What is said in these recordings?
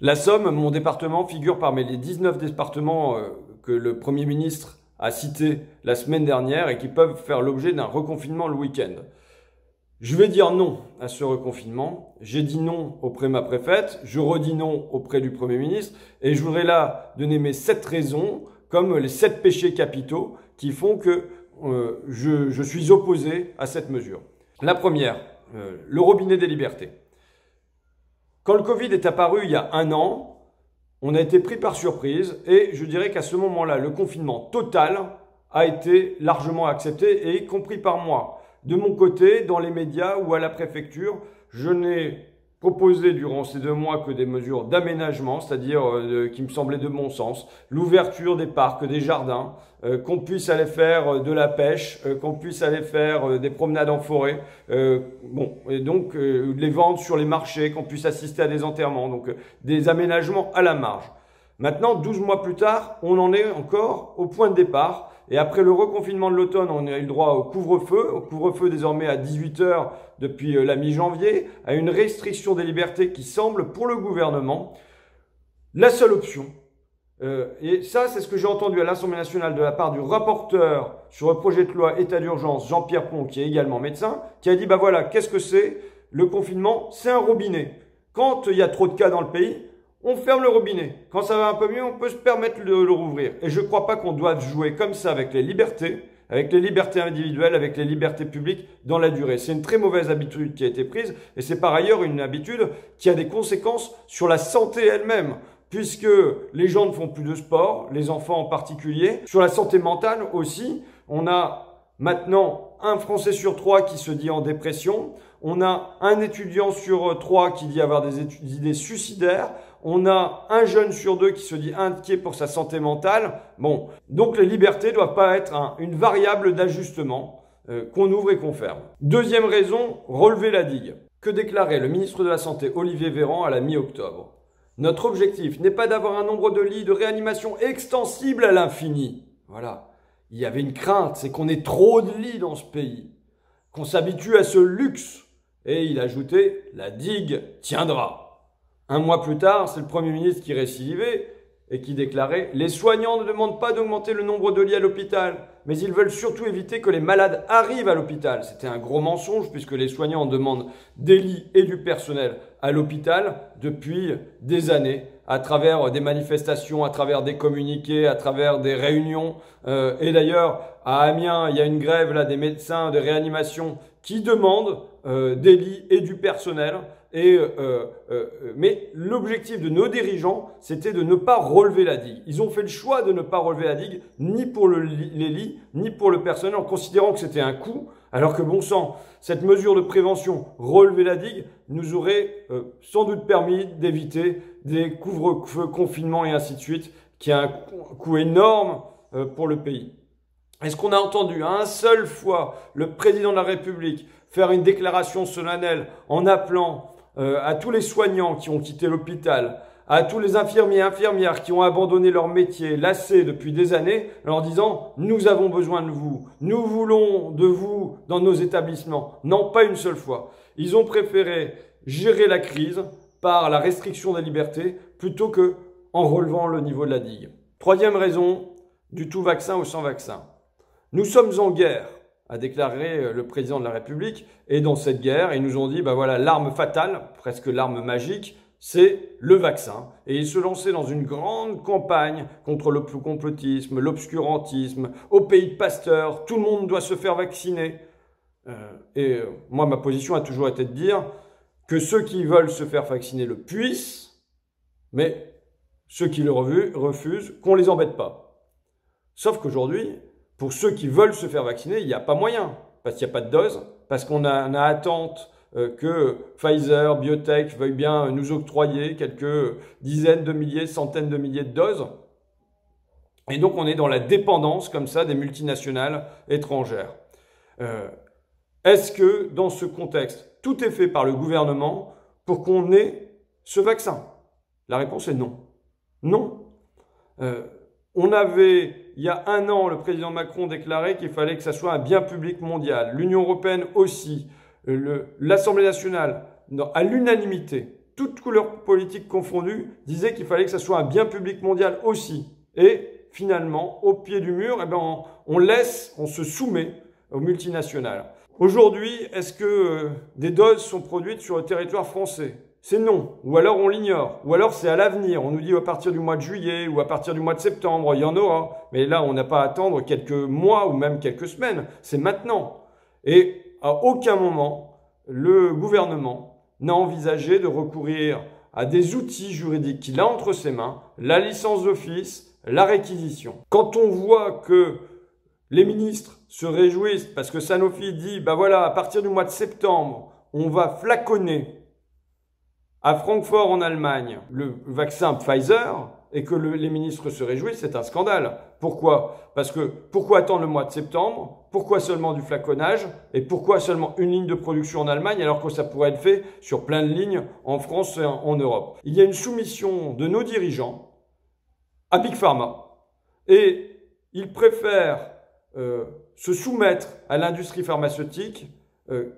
La Somme, mon département, figure parmi les 19 départements que le Premier ministre a cités la semaine dernière et qui peuvent faire l'objet d'un reconfinement le week-end. Je vais dire non à ce reconfinement. J'ai dit non auprès de ma préfète, je redis non auprès du Premier ministre et je voudrais là donner mes 7 raisons, comme les 7 péchés capitaux qui font que je suis opposé à cette mesure. La première, le robinet des libertés. Quand le Covid est apparu il y a 1 an, on a été pris par surprise et je dirais qu'à ce moment-là, le confinement total a été largement accepté et compris par moi. De mon côté, dans les médias ou à la préfecture, je n'ai proposé durant ces 2 mois que des mesures d'aménagement, c'est-à-dire qui me semblaient de bon sens, l'ouverture des parcs, des jardins, qu'on puisse aller faire de la pêche, qu'on puisse aller faire des promenades en forêt, et donc les ventes sur les marchés, qu'on puisse assister à des enterrements, donc des aménagements à la marge. Maintenant, 12 mois plus tard, on en est encore au point de départ. Et après le reconfinement de l'automne, on a eu le droit au couvre-feu désormais à 18 h depuis la mi-janvier, à une restriction des libertés qui semble pour le gouvernement la seule option. Et ça, c'est ce que j'ai entendu à l'Assemblée nationale de la part du rapporteur sur le projet de loi état d'urgence, Jean-Pierre Pont, qui est également médecin, qui a dit, bah voilà, qu'est-ce que c'est? Le confinement, c'est un robinet. Quand il y a trop de cas dans le pays, on ferme le robinet. Quand ça va un peu mieux, on peut se permettre de le rouvrir. Et je ne crois pas qu'on doive jouer comme ça avec les libertés individuelles, avec les libertés publiques dans la durée. C'est une très mauvaise habitude qui a été prise et c'est par ailleurs une habitude qui a des conséquences sur la santé elle-même, puisque les gens ne font plus de sport, les enfants en particulier. Sur la santé mentale aussi, on a maintenant 1 Français sur 3 qui se dit en dépression. On a 1 étudiant sur 3 qui dit avoir des idées suicidaires. On a 1 jeune sur 2 qui se dit inquiet pour sa santé mentale. Bon, donc les libertés ne doivent pas être une variable d'ajustement qu'on ouvre et qu'on ferme. Deuxième raison, relever la digue. Que déclarait le ministre de la Santé, Olivier Véran, à la mi-octobre? Notre objectif n'est pas d'avoir un nombre de lits de réanimation extensible à l'infini. Voilà. Il y avait une crainte, c'est qu'on ait trop de lits dans ce pays, qu'on s'habitue à ce luxe. Et il ajoutait, la digue tiendra. 1 mois plus tard, c'est le Premier ministre qui récidivait et qui déclarait « Les soignants ne demandent pas d'augmenter le nombre de lits à l'hôpital, mais ils veulent surtout éviter que les malades arrivent à l'hôpital. » C'était un gros mensonge puisque les soignants demandent des lits et du personnel à l'hôpital depuis des années, à travers des manifestations, à travers des communiqués, à travers des réunions. Et d'ailleurs, à Amiens, il y a une grève là, des médecins de réanimation qui demandent des lits et du personnel. Mais l'objectif de nos dirigeants, c'était de ne pas relever la digue. Ils ont fait le choix de ne pas relever la digue, ni pour les lits, ni pour le personnel, en considérant que c'était un coût, alors que bon sang, cette mesure de prévention, relever la digue, nous aurait sans doute permis d'éviter des couvre-feux, confinements et ainsi de suite, qui a un coût énorme pour le pays. Est-ce qu'on a entendu une seule fois le président de la République faire une déclaration solennelle en appelant à tous les soignants qui ont quitté l'hôpital, à tous les infirmiers et infirmières qui ont abandonné leur métier, lassés depuis des années, en leur disant « Nous avons besoin de vous, nous voulons de vous dans nos établissements ». Non, pas une seule fois. Ils ont préféré gérer la crise par la restriction des libertés plutôt que en relevant le niveau de la digue. Troisième raison, du tout vaccin ou sans vaccin. Nous sommes en guerre, a déclaré le président de la République. Et dans cette guerre, ils nous ont dit, bah voilà, l'arme fatale, presque l'arme magique, c'est le vaccin. Et ils se lançaient dans une grande campagne contre le complotisme, l'obscurantisme, au pays de Pasteur, tout le monde doit se faire vacciner. Moi, ma position a toujours été de dire que ceux qui veulent se faire vacciner le puissent, mais ceux qui le refusent, qu'on les embête pas. Sauf qu'aujourd'hui, pour ceux qui veulent se faire vacciner, il n'y a pas moyen, parce qu'il n'y a pas de dose, parce qu'on a attente que Pfizer, Biotech veuillent bien nous octroyer quelques dizaines de milliers, centaines de milliers de doses. Et donc on est dans la dépendance comme ça des multinationales étrangères. Est-ce que dans ce contexte, tout est fait par le gouvernement pour qu'on ait ce vaccin? La réponse est non. Non. On avait, il y a 1 an, le président Macron déclarait qu'il fallait que ça soit un bien public mondial. L'Union européenne aussi. L'Assemblée nationale, à l'unanimité, toutes couleurs politiques confondues, disaient qu'il fallait que ça soit un bien public mondial aussi. Et finalement, au pied du mur, on se soumet aux multinationales. Aujourd'hui, est-ce que des doses sont produites sur le territoire français? C'est non, ou alors on l'ignore, ou alors c'est à l'avenir. On nous dit à partir du mois de juillet ou à partir du mois de septembre, il y en aura. Mais là, on n'a pas à attendre quelques mois ou même quelques semaines, c'est maintenant. Et à aucun moment, le gouvernement n'a envisagé de recourir à des outils juridiques qu'il a entre ses mains, la licence d'office, la réquisition. Quand on voit que les ministres se réjouissent parce que Sanofi dit, bah voilà, à partir du mois de septembre, on va flaconner à Francfort en Allemagne le vaccin Pfizer et que les ministres se réjouissent, c'est un scandale. Pourquoi? Parce que pourquoi attendre le mois de septembre? Pourquoi seulement du flaconnage? Et pourquoi seulement une ligne de production en Allemagne alors que ça pourrait être fait sur plein de lignes en France et en Europe? Il y a une soumission de nos dirigeants à Big Pharma et ils préfèrent se soumettre à l'industrie pharmaceutique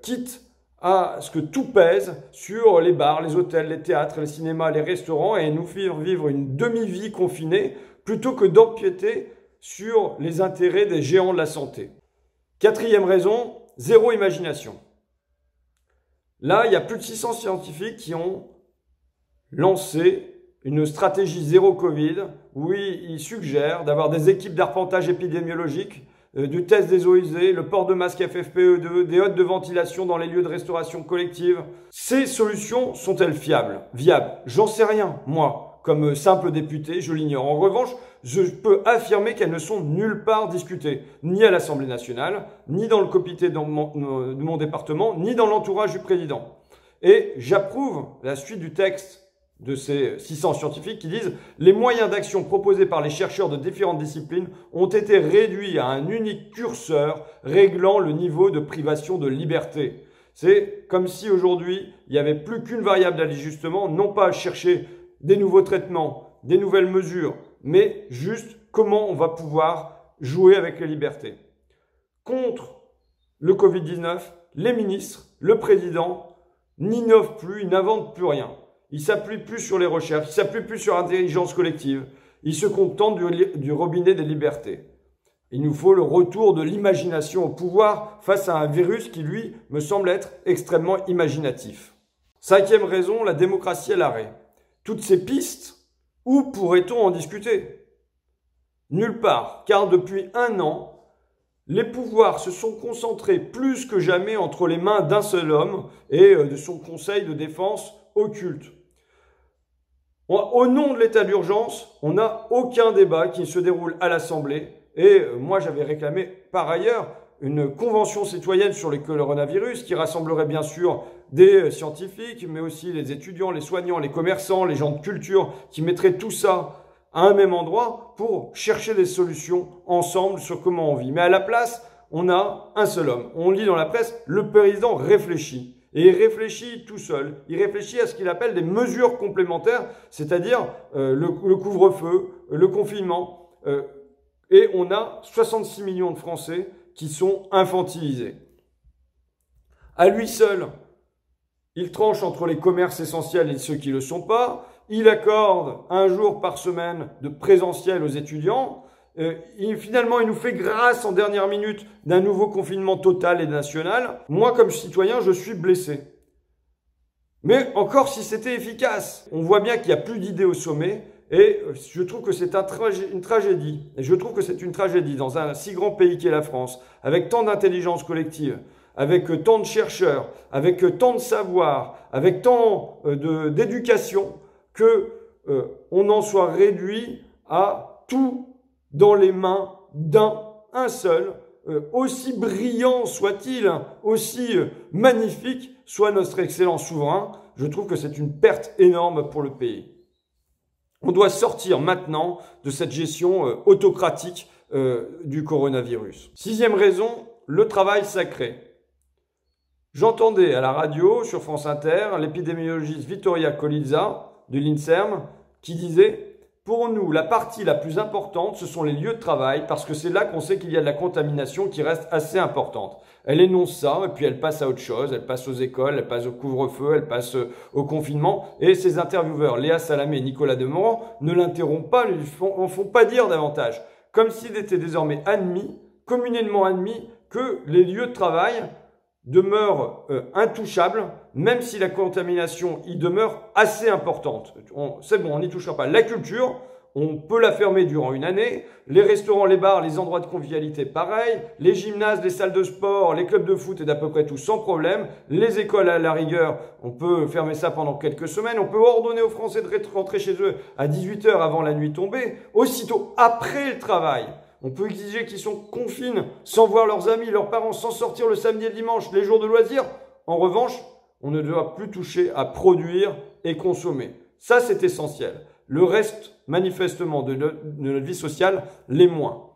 quitte à ce que tout pèse sur les bars, les hôtels, les théâtres, les cinémas, les restaurants et nous faire vivre une demi-vie confinée plutôt que d'empiéter sur les intérêts des géants de la santé. Quatrième raison, zéro imagination. Là, il y a plus de 600 scientifiques qui ont lancé une stratégie zéro Covid où ils suggèrent d'avoir des équipes d'arpentage épidémiologique, du test des eaux usées, le port de masque FFPE2, des hottes de ventilation dans les lieux de restauration collective. Ces solutions sont-elles viables? J'en sais rien, moi, comme simple député, je l'ignore. En revanche, je peux affirmer qu'elles ne sont nulle part discutées, ni à l'Assemblée nationale, ni dans le comité de mon département, ni dans l'entourage du président. Et j'approuve la suite du texte de ces 600 scientifiques qui disent « Les moyens d'action proposés par les chercheurs de différentes disciplines ont été réduits à un unique curseur réglant le niveau de privation de liberté. » C'est comme si aujourd'hui, il n'y avait plus qu'une variable d'ajustement, non pas à chercher des nouveaux traitements, des nouvelles mesures, mais juste comment on va pouvoir jouer avec les libertés. Contre le Covid-19, les ministres, le président n'innovent plus, ils n'inventent plus rien. Ils ne s'appuient plus sur les recherches, ils ne s'appuient plus sur l'intelligence collective. Ils se contentent du robinet des libertés. Il nous faut le retour de l'imagination au pouvoir face à un virus qui, lui, me semble être extrêmement imaginatif. Cinquième raison, la démocratie à l'arrêt. Toutes ces pistes, où pourrait-on en discuter? Nulle part, car depuis un an, les pouvoirs se sont concentrés plus que jamais entre les mains d'un seul homme et de son conseil de défense occulte. Au nom de l'état d'urgence, on n'a aucun débat qui se déroule à l'Assemblée. Et moi, j'avais réclamé par ailleurs une convention citoyenne sur le coronavirus qui rassemblerait bien sûr des scientifiques, mais aussi les étudiants, les soignants, les commerçants, les gens de culture, qui mettraient tout ça à un même endroit pour chercher des solutions ensemble sur comment on vit. Mais à la place, on a un seul homme. On lit dans la presse, le président réfléchit. Et il réfléchit tout seul. Il réfléchit à ce qu'il appelle des mesures complémentaires, c'est-à-dire le couvre-feu, le confinement. Et on a 66 millions de Français qui sont infantilisés. À lui seul, il tranche entre les commerces essentiels et ceux qui ne le sont pas. Il accorde un jour par semaine de présentiel aux étudiants. Finalement, il nous fait grâce en dernière minute d'un nouveau confinement total et national. Moi, comme citoyen, je suis blessé. Mais encore si c'était efficace. On voit bien qu'il n'y a plus d'idées au sommet et je trouve que c'est une tragédie. Et je trouve que c'est une tragédie dans un si grand pays qu'est la France, avec tant d'intelligence collective, avec tant de chercheurs, avec tant de savoir, avec tant d'éducation, qu'on en soit réduit à tout dans les mains un seul, aussi brillant soit-il, aussi magnifique soit notre excellent souverain. Je trouve que c'est une perte énorme pour le pays. On doit sortir maintenant de cette gestion autocratique du coronavirus. Sixième raison, le travail sacré. J'entendais à la radio, sur France Inter, l'épidémiologiste Vittoria Colizza de l'INSERM qui disait Pour nous, la partie la plus importante, ce sont les lieux de travail, parce que c'est là qu'on sait qu'il y a de la contamination qui reste assez importante. Elle énonce ça, et puis elle passe à autre chose, elle passe aux écoles, elle passe au couvre-feu, elle passe au confinement, et ces intervieweurs, Léa Salamé et Nicolas Demorand, ne l'interrompent pas, ne en font pas dire davantage. Comme s'il était désormais admis, communément admis, que les lieux de travail demeure intouchable, même si la contamination y demeure assez importante. C'est bon, on n'y touchera pas. La culture, on peut la fermer durant une année. Les restaurants, les bars, les endroits de convivialité, pareil. Les gymnases, les salles de sport, les clubs de foot et d'à peu près tout sans problème. Les écoles, à la rigueur, on peut fermer ça pendant quelques semaines. On peut ordonner aux Français de rentrer chez eux à 18 h avant la nuit tombée. Aussitôt après le travail, on peut exiger qu'ils sont confinés sans voir leurs amis, leurs parents, sans sortir le samedi et le dimanche, les jours de loisirs. En revanche, on ne doit plus toucher à produire et consommer. Ça, c'est essentiel. Le reste, manifestement, de notre vie sociale, l'est moins.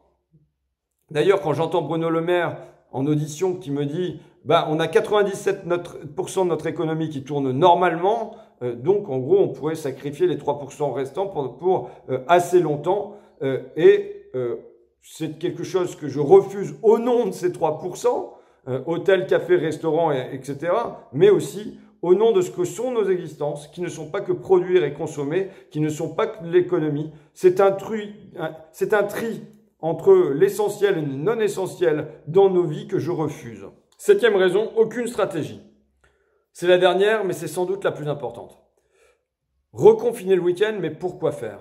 D'ailleurs, quand j'entends Bruno Le Maire en audition qui me dit on a 97% de notre économie qui tourne normalement, donc en gros, on pourrait sacrifier les 3% restants pour assez longtemps c'est quelque chose que je refuse au nom de ces 3%, hôtels, cafés, restaurants, etc., mais aussi au nom de ce que sont nos existences, qui ne sont pas que produire et consommer, qui ne sont pas que l'économie. C'est un tri entre l'essentiel et le non essentiel dans nos vies que je refuse. 7e raison, aucune stratégie. C'est la dernière, mais c'est sans doute la plus importante. Reconfiner le week-end, mais pourquoi faire?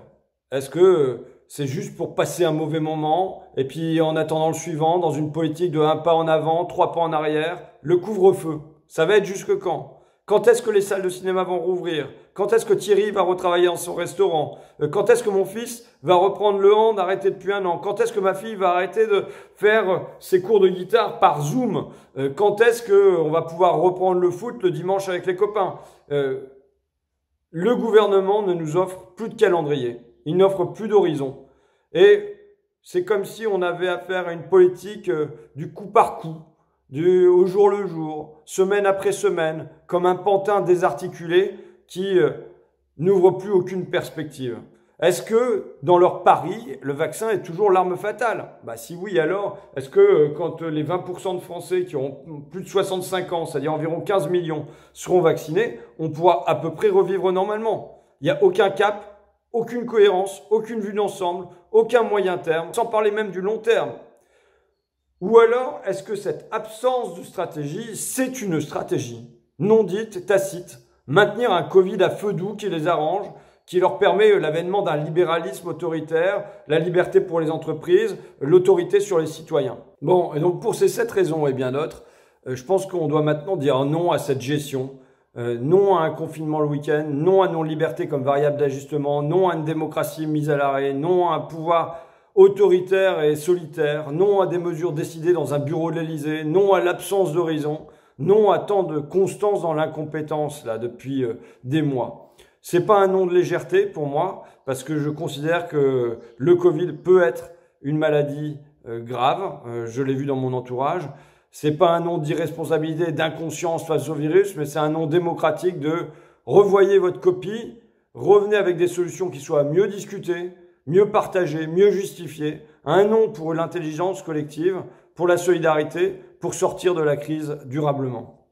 Est-ce que c'est juste pour passer un mauvais moment et puis en attendant le suivant, dans une politique de 1 pas en avant, 3 pas en arrière? Le couvre-feu, ça va être jusque quand? Quand est-ce que les salles de cinéma vont rouvrir? Quand est-ce que Thierry va retravailler dans son restaurant? Quand est-ce que mon fils va reprendre le hand arrêté depuis 1 an? Quand est-ce que ma fille va arrêter de faire ses cours de guitare par Zoom? Quand est-ce qu'on va pouvoir reprendre le foot le dimanche avec les copains? Le gouvernement ne nous offre plus de calendrier. Il n'offre plus d'horizon. Et c'est comme si on avait affaire à une politique du coup par coup, au jour le jour, semaine après semaine, comme un pantin désarticulé qui n'ouvre plus aucune perspective. Est-ce que dans leur pari, le vaccin est toujours l'arme fatale? Si oui, alors est-ce que quand les 20% de Français qui ont plus de 65 ans, c'est-à-dire environ 15 millions, seront vaccinés, on pourra à peu près revivre normalement? Il n'y a aucun cap, aucune cohérence, aucune vue d'ensemble, aucun moyen terme, sans parler même du long terme. Ou alors, est-ce que cette absence de stratégie, c'est une stratégie non dite, tacite, maintenir un Covid à feu doux qui les arrange, qui leur permet l'avènement d'un libéralisme autoritaire, la liberté pour les entreprises, l'autorité sur les citoyens? Bon, et donc pour ces 7 raisons et bien d'autres, je pense qu'on doit maintenant dire non à cette gestion. Non à un confinement le week-end, non à nos libertés comme variable d'ajustement, non à une démocratie mise à l'arrêt, non à un pouvoir autoritaire et solitaire, non à des mesures décidées dans un bureau de l'Élysée, non à l'absence d'horizon, non à tant de constance dans l'incompétence là depuis des mois. C'est pas un non de légèreté pour moi, parce que je considère que le Covid peut être une maladie grave, je l'ai vu dans mon entourage. C'est pas un nom d'irresponsabilité, d'inconscience face au virus, mais c'est un nom démocratique de revoyez votre copie, revenez avec des solutions qui soient mieux discutées, mieux partagées, mieux justifiées. Un nom pour l'intelligence collective, pour la solidarité, pour sortir de la crise durablement.